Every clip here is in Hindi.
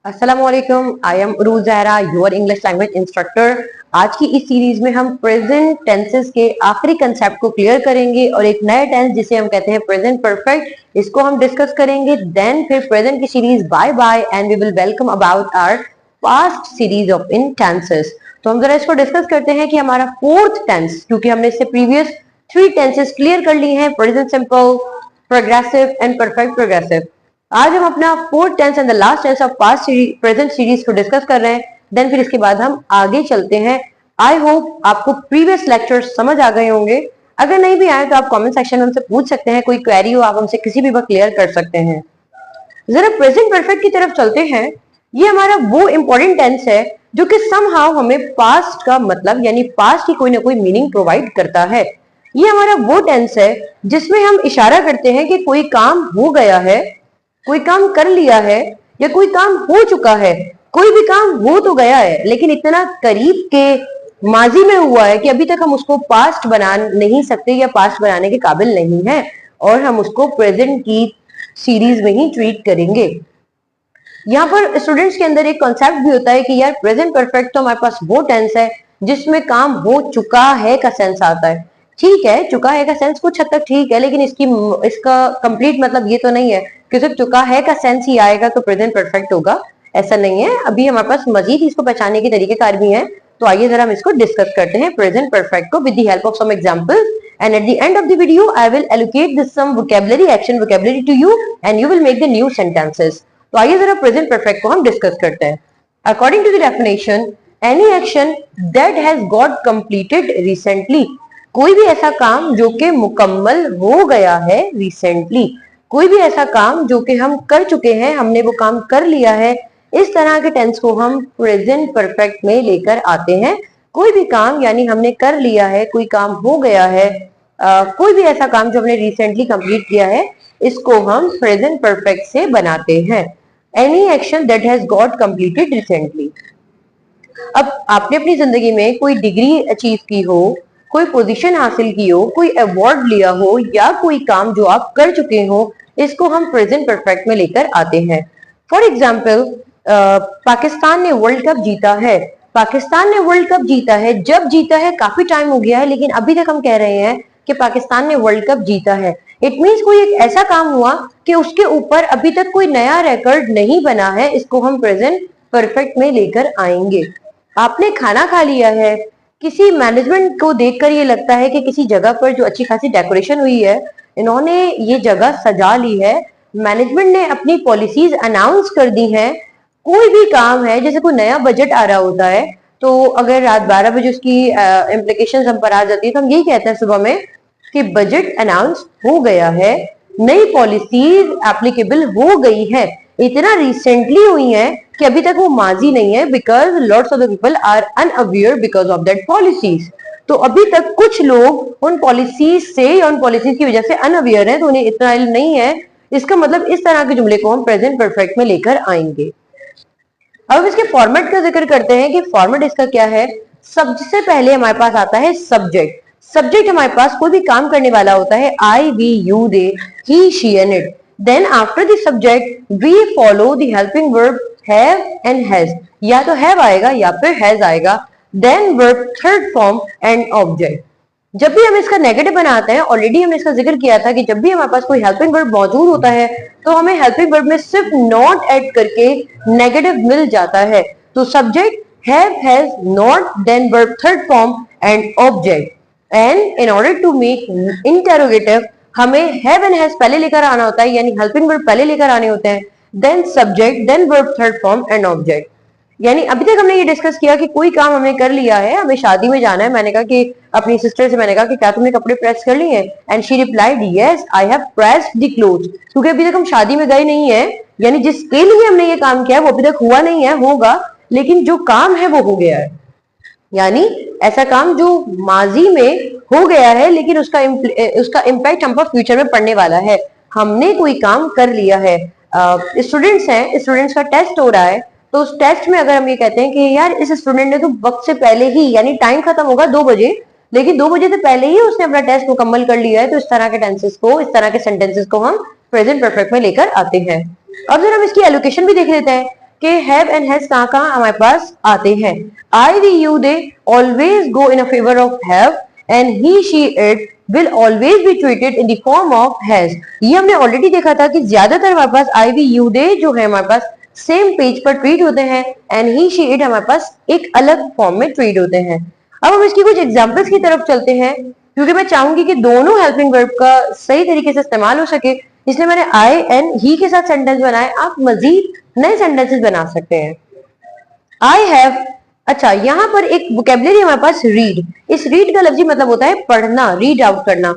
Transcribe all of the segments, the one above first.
अस्सलामुअलैकुम, I am Urooj Zahra, your English language instructor. आज की इस सीरीज में हम प्रेजेंट टेंसेस के आखिरी कंसेप्ट को क्लियर करेंगे और एक नया टेंस जिसे हम कहते हैं प्रेजेंट परफेक्ट, इसको हम डिस्कस करेंगे। देन फिर प्रेजेंट की series bye bye and we will welcome about our past series of in tenses. तो हम जरा इसको डिस्कस करते हैं कि हमारा फोर्थ टेंस, क्योंकि हमने इससे प्रीवियस 3 टेंसेस क्लियर कर लिए हैं, present simple, progressive and perfect progressive. आज हम अपना fourth tense and the last tense of past present series को डिस्कस कर रहे हैं। देन फिर इसके बाद हम आगे चलते हैं। आई होप आपको प्रीवियस लेक्चर्स समझ आ गए होंगे। अगर नहीं भी आए तो आप कमेंट सेक्शन में हमसे पूछ सकते हैं, कोई क्वेरी हो आप हमसे किसी भी वक्त क्लियर कर सकते हैं। जरा प्रेजेंट परफेक्ट की तरफ चलते हैं। ये हमारा वो इंपॉर्टेंट टेंस है जो कि समहाउ हमें पास्ट का मतलब यानी पास्ट की कोई ना कोई मीनिंग प्रोवाइड करता है। ये हमारा वो टेंस है जिसमें हम इशारा करते हैं कि कोई काम हो गया है, कोई काम कर लिया है या कोई काम हो चुका है। कोई भी काम हो तो गया है लेकिन इतना करीब के माजी में हुआ है कि अभी तक हम उसको पास्ट बना नहीं सकते या पास्ट बनाने के काबिल नहीं है, और हम उसको प्रेजेंट की सीरीज में ही ट्रीट करेंगे। यहाँ पर स्टूडेंट्स के अंदर एक कॉन्सेप्ट भी होता है कि यार प्रेजेंट परफेक्ट तो हमारे पास वो टेंस है जिसमें काम हो चुका है का सेंस आता है। ठीक है, चुका है का सेंस कुछ हद तक ठीक है, लेकिन इसका कंप्लीट मतलब ये तो नहीं है कि सिर्फ चुका है का सेंस ही आएगा तो प्रेजेंट परफेक्ट होगा, ऐसा नहीं है। अभी हमारे पास मजीद इसको पहचानने के तरीकेकार भी हैं, तो आइए जरा हम इसको डिस्कस करते हैं प्रेजेंट परफेक्ट को with the help of some examples, and at the end of the video I will allocate this some vocabulary action vocabulary to you and you will make the new sentences। तो आइए जरा प्रेजेंट परफेक्ट को हम डिस्कस करते हैं। According to the definition, any action that has got completed recently, कोई भी ऐसा काम जो कि मुकम्मल हो गया है रिसेंटली, कोई भी ऐसा काम जो कि हम कर चुके हैं, हमने वो काम कर लिया है, इस तरह के टेंस को हम प्रेजेंट परफेक्ट में लेकर आते हैं। कोई भी काम यानी हमने कर लिया है, कोई काम हो गया है, कोई भी ऐसा काम जो हमने रिसेंटली कंप्लीट किया है, इसको हम प्रेजेंट परफेक्ट से बनाते हैं। Any action that has got completed recently. अब आपने अपनी जिंदगी में कोई डिग्री अचीव की हो, कोई पोजीशन हासिल की हो, कोई अवार्ड लिया हो, या कोई काम जो आप कर चुके हो, इसको हम प्रेजेंट परफेक्ट में लेकर आते हैं। फॉर एग्जाम्पल, पाकिस्तान ने वर्ल्ड कप जीता है। पाकिस्तान ने वर्ल्ड कप जीता है, जब जीता है काफी टाइम हो गया है, लेकिन अभी तक हम कह रहे हैं कि पाकिस्तान ने वर्ल्ड कप जीता है। इट मीन्स कोई एक ऐसा काम हुआ कि उसके ऊपर अभी तक कोई नया रिकॉर्ड नहीं बना है, इसको हम प्रेजेंट परफेक्ट में लेकर आएंगे। आपने खाना खा लिया है, किसी मैनेजमेंट को देखकर ये लगता है कि किसी जगह पर जो अच्छी खासी डेकोरेशन हुई है, इन्होंने ये जगह सजा ली है, मैनेजमेंट ने अपनी पॉलिसीज अनाउंस कर दी हैं। कोई भी काम है, जैसे कोई नया बजट आ रहा होता है, तो अगर रात 12 बजे उसकी इम्प्लीकेशंस हम पर आ जाती है, तो हम यही कहते हैं सुबह में कि बजट अनाउंस हो गया है, नई पॉलिसीज एप्लीकेबल हो गई है। इतना रिसेंटली हुई है कि अभी तक वो माजी नहीं है, because lots of the people are unaware because of that policies. तो अभी तक कुछ लोग उन पॉलिसीज से या उन पॉलिसीज की वजह से अनअवेयर हैं, तो उन्हें इतना इल्म नहीं है। इसका मतलब इस तरह के जुमले को हम प्रेजेंट परफेक्ट में लेकर आएंगे। अब इसके फॉर्मेट का जिक्र करते हैं कि फॉर्मेट इसका क्या है। सबसे पहले हमारे पास आता है सब्जेक्ट। सब्जेक्ट हमारे पास कोई भी काम करने वाला होता है, I, we, you, they, he, she and it. Then after the subject we follow the helping verb have and has, या तो हैव आएगा या फिर हैज आएगा। Then verb third form and object. जब भी हम इसका नेगेटिव बनाते हैं, ऑलरेडी हमने इसका जिक्र किया था कि जब भी हमारे पास कोई हेल्पिंग वर्ब मौजूद होता है तो हमें हेल्पिंग वर्ब में सिर्फ नॉट ऐड करके नेगेटिव मिल जाता है। तो subject have, has, not, then verb third form and object. And in order to make interrogative हमें हैव एंड हैज पहले लेकर आना होता है, यानी हेल्पिंग वर्ब पहले लेकर आने होते हैं, then subject, then verb third form and object. यानी अभी तक हमने ये डिस्कस किया कि कोई काम हमने कर लिया है, हमें शादी में जाना है। मैंने कहा कि अपनी सिस्टर से मैंने कहा कि क्या तुमने कपड़े प्रेस कर लिए? And she replied yes I have pressed the clothes. क्योंकि अभी तक हम शादी में गए नहीं है, यानी जिसके लिए हमने ये काम किया है वो अभी तक हुआ नहीं है, होगा, लेकिन जो काम है वो हो गया है। यानी ऐसा काम जो माजी में हो गया है लेकिन उसका इम्पैक्ट हम पर फ्यूचर में पड़ने वाला है। हमने कोई काम कर लिया है। स्टूडेंट्स हैं, स्टूडेंट्स का टेस्ट हो रहा है, तो उस टेस्ट में अगर हम ये कहते हैं कि यार इस स्टूडेंट ने तो वक्त से पहले ही, यानी टाइम खत्म होगा 2 बजे, लेकिन 2 बजे से पहले ही उसने अपना टेस्ट मुकम्मल कर लिया है, तो इस तरह के टेंसेस को, इस तरह के सेंटेंसेस को हम प्रेजेंट परफेक्ट में लेकर आते हैं। अब जरा हम इसकी एलोकेशन भी देख लेते हैं कि हैव एंड हैज कहाँ कहाँ हमारे पास आते हैं। I we you they always go in a favour of have and he she it will always be treated in the form of has. ये हमने ऑलरेडी देखा था कि ज्यादातर हमारे पास आई वी यू दे जो है हमारे पास सेम पेज पर ट्रीट होते हैं एंड ही शी इट हमारे पास एक अलग फॉर्म में ट्रीट होते हैं। अब हम इसकी कुछ एग्जांपल्स की तरफ चलते हैं क्योंकि मैं चाहूंगी कि दोनों हेल्पिंग वर्ब का सही तरीके से इस्तेमाल हो सके, इसलिए मैंने आई एंड ही के साथ सेंटेंस बनाए। आप मजीद नए सेंटेंसेस बना सकते हैं। आई हैव, अच्छा यहाँ पर एक वोकेबलरी हमारे पास रीड। इस रीड का लफ्जी मतलब होता है पढ़ना, रीड आउट करना।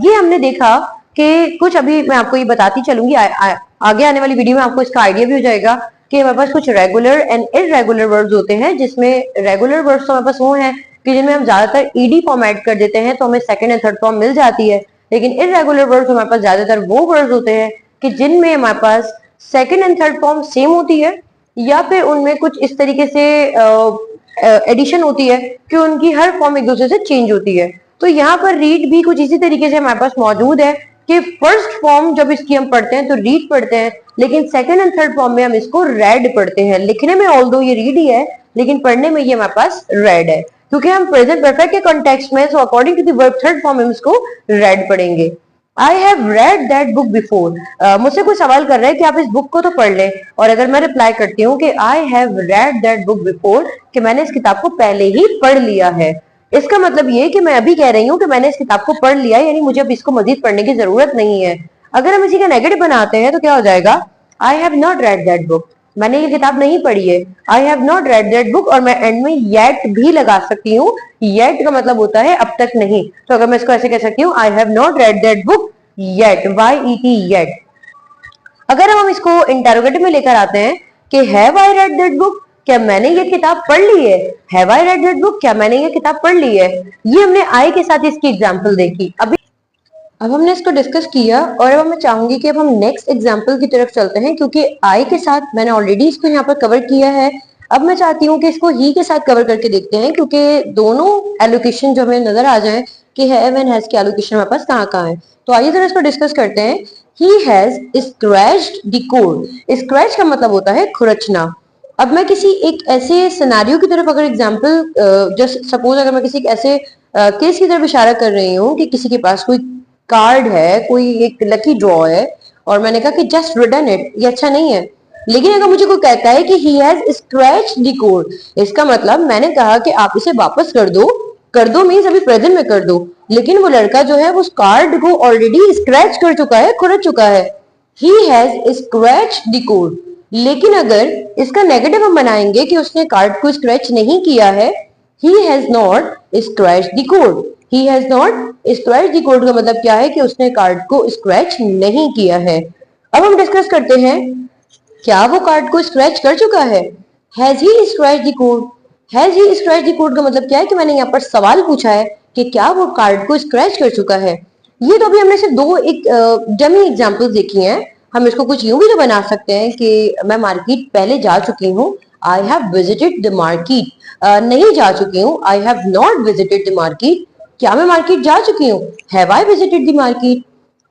ये हमने देखा कि कुछ, अभी मैं आपको ये बताती चलूंगी, आगे आने वाली वीडियो में आपको इसका आइडिया भी हो जाएगा कि हमारे पास कुछ रेगुलर एंड इररेगुलर वर्ड्स होते हैं, जिसमें रेगुलर वर्ड्स तो हमारे पास वो हैं कि जिनमें हम ज्यादातर ईडी फॉर्म ऐड कर देते हैं तो हमें सेकंड एंड थर्ड फॉर्म मिल जाती है। लेकिन इररेगुलर वर्ड्स हमारे पास ज्यादातर वो वर्ड्स होते हैं कि जिनमें हमारे पास second and third form same होती है या फिर उनमें कुछ इस तरीके से एडिशन होती है कि उनकी हर फॉर्म एक दूसरे से चेंज होती है। तो यहाँ पर रीड भी कुछ इसी तरीके से हमारे पास मौजूद है कि फर्स्ट फॉर्म जब इसकी हम पढ़ते हैं तो रीड पढ़ते हैं, लेकिन सेकंड एंड थर्ड फॉर्म में हम इसको रेड पढ़ते हैं। लिखने में ऑल्दो ये रीड ही है लेकिन पढ़ने में ये हमारे पास रेड है क्योंकि हम प्रेजेंट परफेक्ट के कॉन्टेक्स्ट में, so according to the verb third form में इसको रेड पढ़ेंगे। I have read that book before. मुझसे कोई सवाल कर रहा है कि आप इस बुक को तो पढ़ लें, और अगर मैं रिप्लाई करती हूँ कि आई have read that book before, कि मैंने इस किताब को पहले ही पढ़ लिया है, इसका मतलब ये कि मैं अभी कह रही हूँ कि मैंने इस किताब को पढ़ लिया है, यानी मुझे अब इसको मजीद पढ़ने की जरूरत नहीं है। अगर हम इसी का नेगेटिव बनाते हैं तो क्या हो जाएगा, I have not red that book, मैंने ये किताब नहीं पढ़ी है। I have not red that book, और मैं एंड में येट भी लगा सकती हूँ। येट का मतलब होता है अब तक नहीं, तो अगर मैं इसको ऐसे कह सकती हूँ, I have not red that book yet, YET yet. अगर हम इसको इंटेरोगेटिव में लेकर आते हैं कि have I read that book, क्या मैंने ये किताब पढ़ ली है। Have I read that book, क्या मैंने ये किताब पढ़ ली है। ये हमने आई के साथ इसकी एग्जाम्पल देखी। अब हमने इसको डिस्कस किया और अब मैं चाहूंगी कि अब हम नेक्स्ट एग्जाम्पल की तरफ चलते हैं क्योंकि आई के साथ मैंने ऑलरेडी इसको यहाँ पर कवर किया है। अब मैं चाहती हूँ कि इसको ही के साथ कवर करके देखते हैं क्योंकि दोनों एलोकेशन जो हमें नजर आ जाए कि हैव एंड हैज की एलोकेशन हमारे पास कहाँ कहाँ है। तो आइए जरा इसको डिस्कस करते हैं। He has scratched the code. Scratch का मतलब होता है खुरचना। अब मैं किसी एक ऐसे सिनेरियो की तरफ अगर एग्जाम्पल, जस्ट सपोज अगर मैं किसी एक ऐसे केस की तरफ इशारा कर रही हूँ कि किसी के पास कोई कार्ड है, कोई एक लकी ड्रॉ है, और मैंने कहा कि जस्ट रिटर्न इट, ये अच्छा नहीं है। लेकिन अगर मुझे कोई कहता है कि he has scratch the code, इसका मतलब मैंने कहा कि आप इसे वापस कर दो मीन्स अभी प्रेजेंट में कर दो, लेकिन वो लड़का जो है उस कार्ड को ऑलरेडी स्क्रैच कर चुका है, खुरच चुका है। He has scratch the code. लेकिन अगर इसका नेगेटिव हम बनाएंगे कि उसने कार्ड को स्क्रैच नहीं किया है, he has not scratch the code. He has not scratch the code का मतलब क्या है कि उसने कार्ड को स्क्रैच नहीं किया है। अब हम डिस्कस करते हैं, क्या वो कार्ड को स्क्रैच कर चुका है। Has he scratch the code. Has he scratch the code का मतलब क्या है कि मैंने यहाँ पर सवाल पूछा है कि क्या वो कार्ड को स्क्रैच कर चुका है। ये तो अभी हमने सिर्फ दो एक डमी एग्जांपल्स देखी हैं। हम इसको कुछ यूं भी तो बना सकते हैं कि मैं मार्केट पहले जा चुकी हूँ, I have visited the market. नहीं जा चुकी हूँ, I have not visited the market. क्या मैं मार्केट जा चुकी हूँ, have I visited the market.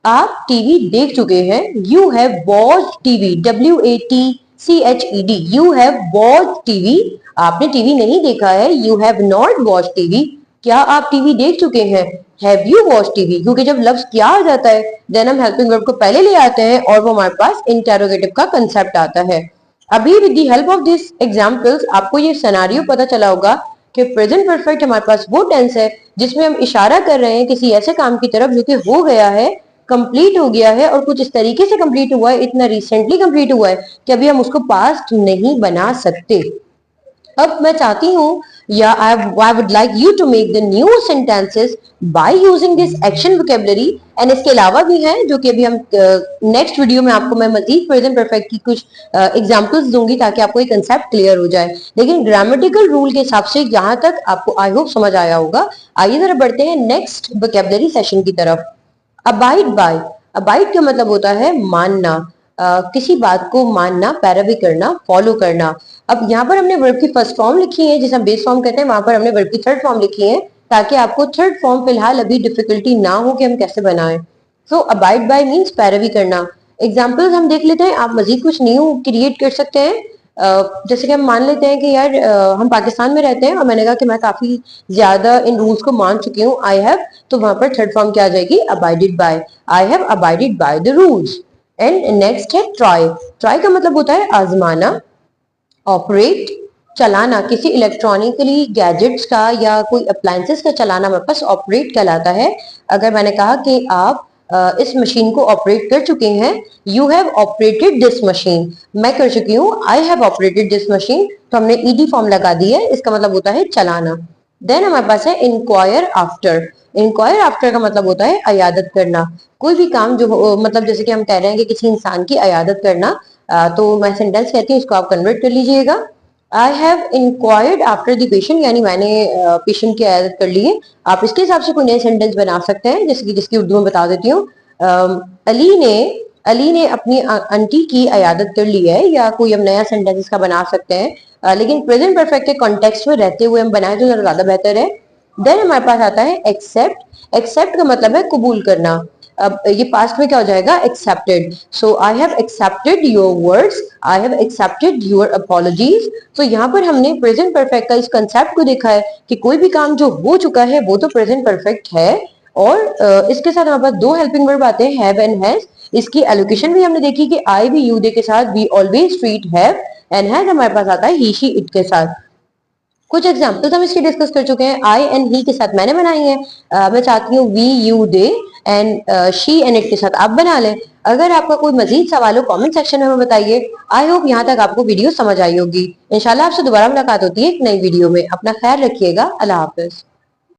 आप टीवी देख चुके हैं, you have watched TV, WATCHED, you have watched TV. आपने टीवी नहीं देखा है, you have not watched TV. क्या आप टीवी देख चुके हैं, हैव यू वॉच्ड टीवी। क्योंकि जब लफ्ज क्या आ जाता है देन हम हेल्पिंग वर्ब को पहले ले आते हैं और वो हमारे पास इंटेरोगेटिव का कंसेप्ट आता है। अभी with the help of this examples आपको ये सिनेरियो पता चला होगा कि प्रेजेंट परफेक्ट हमारे पास वो टेंस है जिसमें हम इशारा कर रहे हैं किसी ऐसे काम की तरफ जो कि हो गया है, कंप्लीट हो गया है, और कुछ इस तरीके से कंप्लीट हुआ है, इतना रिसेंटली कंप्लीट हुआ है कि अभी हम उसको पास्ट नहीं बना सकते। अब मैं चाहती हूँ या I would like you to make the new sentences by using this action vocabulary, and इसके अलावा भी हैं जो कि अभी हम नेक्स्ट वीडियो में आपको मैं मजीद प्रेजेंट परफेक्ट की कुछ एग्जांपल्स दूंगी ताकि आपको एक कंसेप्ट क्लियर हो जाए। लेकिन ग्रामेटिकल रूल के हिसाब से यहाँ तक आपको आई होप समझ आया होगा। आइए जरा बढ़ते हैं नेक्स्ट वोकेबलरी सेशन की तरफ। Abide by. अबाइड का मतलब होता है मानना, किसी बात को मानना, पैरवी करना, फॉलो करना। अब यहाँ पर हमने वर्ब की फर्स्ट फॉर्म लिखी है जिसे हम बेस फॉर्म कहते हैं, वहां पर हमने वर्ब की थर्ड फॉर्म लिखी है ताकि आपको थर्ड फॉर्म फिलहाल अभी डिफिकल्टी ना हो कि हम कैसे बनाएं। सो अबाइड बाय मीन्स पैरवी करना। एग्जाम्पल्स हम देख लेते हैं, आप मजीद कुछ न्यू क्रिएट कर सकते हैं। जैसे कि हम मान लेते हैं कि यार हम पाकिस्तान में रहते हैं और मैंने कहा कि मैं काफी ज्यादा इन रूल्स को मान चुकी हूँ, आई हैव, तो वहां पर थर्ड फॉर्म क्या आ जाएगी, abided by, I have abided by the rules. And next है ट्राई। ट्राई का मतलब होता है आजमाना, ऑपरेट, चलाना, किसी इलेक्ट्रॉनिकली गैजेट्स का या कोई अप्लायंसेस का चलाना हमारे पास ऑपरेट कहलाता है। अगर मैंने कहा कि आप इस मशीन को ऑपरेट कर चुके हैं, you have operated this machine, मैं कर चुकी हूँ, I have operated this machine, तो हमने ईडी फॉर्म लगा दी है, इसका मतलब होता है चलाना। देन हमारे पास है इंक्वायर आफ्टर। इंक्वायर आफ्टर का मतलब होता है अयादत करना। कोई भी काम जो मतलब जैसे कि हम कह रहे हैं कि किसी इंसान की अयादत करना, तो मैं सेंटेंस कहती हूँ, इसको आप कन्वर्ट कर लीजिएगा। I have inquired after the patient, यानी मैंने पेशेंट की अयादत कर ली है। आप इसके हिसाब से कोई नए सेंटेंस बना सकते हैं, जैसे कि जिसकी उर्दू में बता देती हूँ। अली ने अपनी आंटी की अयादत कर ली है, या कोई हम नया सेंटेंस इसका बना सकते हैं। लेकिन प्रेजेंट परफेक्ट के कॉन्टेक्स्ट में रहते हुए हम बनाए तो ज्यादा बेहतर है। देन हमारे पास आता है एक्सेप्ट। एक्सेप्ट का मतलब है कबूल करना। अब ये पास्ट में क्या हो जाएगा, accepted. So I have accepted your words, I have accepted your apologies. तो यहाँ पर हमने प्रेजेंट परफेक्ट का इस कंसेप्ट को देखा है कि कोई भी काम जो हो चुका है वो तो प्रेजेंट परफेक्ट है। और इसके साथ हमारे पास दो हेल्पिंग वर्ब आते हैं, हैव एंड हैज। इसकी एलोकेशन भी हमने देखी कि आई भी यू दे के साथ we always treat have, and has हमारे पास आता है ही शी इट के साथ। कुछ एग्जाम्पल्स हम इसके डिस्कस कर चुके हैं, आई एंड ही के साथ मैंने बनाई है। मैं चाहती हूँ we you they and she and it के साथ आप बना लें। अगर आपका कोई मजीद सवाल हो कमेंट सेक्शन में हमें बताइए। आई होप यहाँ तक आपको वीडियो समझ आई होगी। इंशाल्लाह आपसे दोबारा मुलाकात होती है एक नई वीडियो में। अपना ख्याल रखिएगा। अल्लाह हाफिज।